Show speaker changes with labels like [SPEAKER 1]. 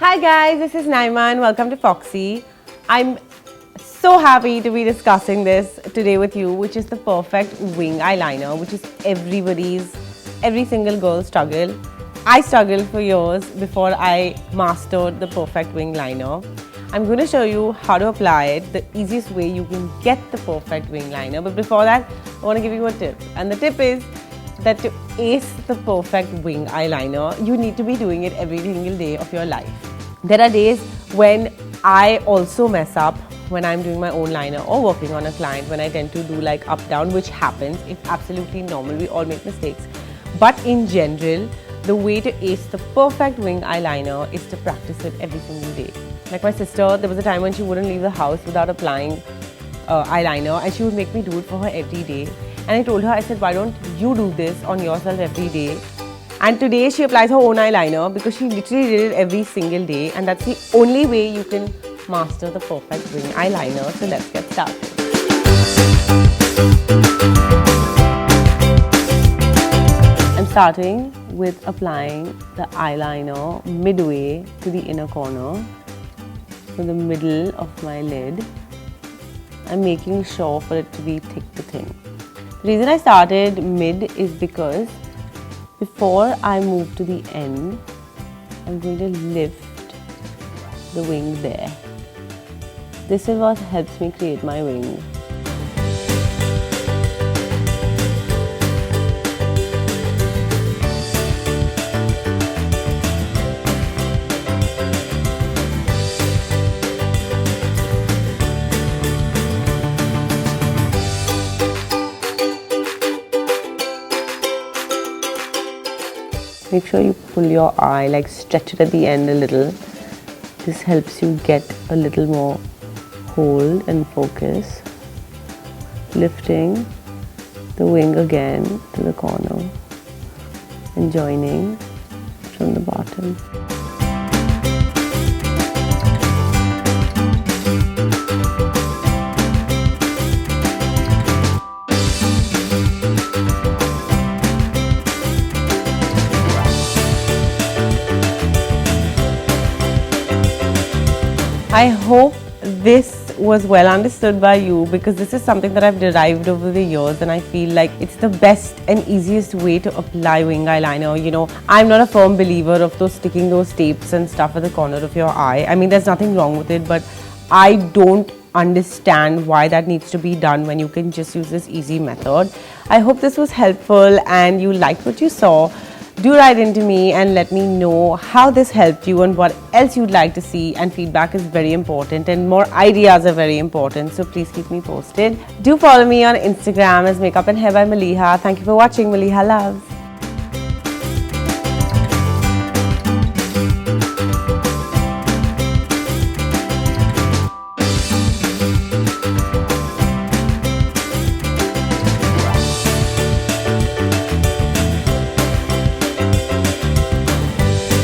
[SPEAKER 1] Hi guys, this is Naima and welcome to Foxy. I'm so happy to be discussing this today with you, which is the perfect wing eyeliner, which is every single girl's struggle. I struggled for years before I mastered the perfect wing liner. I'm going to show you how to apply it, the easiest way you can get the perfect wing liner. But before that, I want to give you a tip. And the tip is that to ace the perfect wing eyeliner, you need to be doing it every single day of your life. There are days when I also mess up when I'm doing my own liner or working on a client, when I tend to do like up down, which happens. It's absolutely normal. We all make mistakes. But in general, the way to ace the perfect wing eyeliner is to practice it every single day. Like my sister, there was a time when she wouldn't leave the house without applying eyeliner, and she would make me do it for her every day. And I told her, I said, why don't you do this on yourself every day? And today she applies her own eyeliner because she literally did it every single day, and that's the only way you can master the perfect wing eyeliner. So let's get started. I'm starting with applying the eyeliner midway to the inner corner, to the middle of my lid. I'm making sure for it to be thick to thin. The reason I started mid is because before I move to the end, I'm going to lift the wing there. This is what helps me create my wing. Make sure you pull your eye, like stretch it at the end a little. This helps you get a little more hold and focus. Lifting the wing again to the corner and joining from the bottom. I hope this was well understood by you, because this is something that I've derived over the years, and I feel like it's the best and easiest way to apply wing eyeliner. You know, I'm not a firm believer of sticking those tapes and stuff at the corner of your eye. I mean, there's nothing wrong with it, but I don't understand why that needs to be done when you can just use this easy method. I hope this was helpful and you liked what you saw. Do write into me and let me know how this helped you and what else you'd like to see, and feedback is very important and more ideas are very important, so please keep me posted. Do follow me on Instagram as Makeup and Hair by Maliha. Thank you for watching. Maliha loves.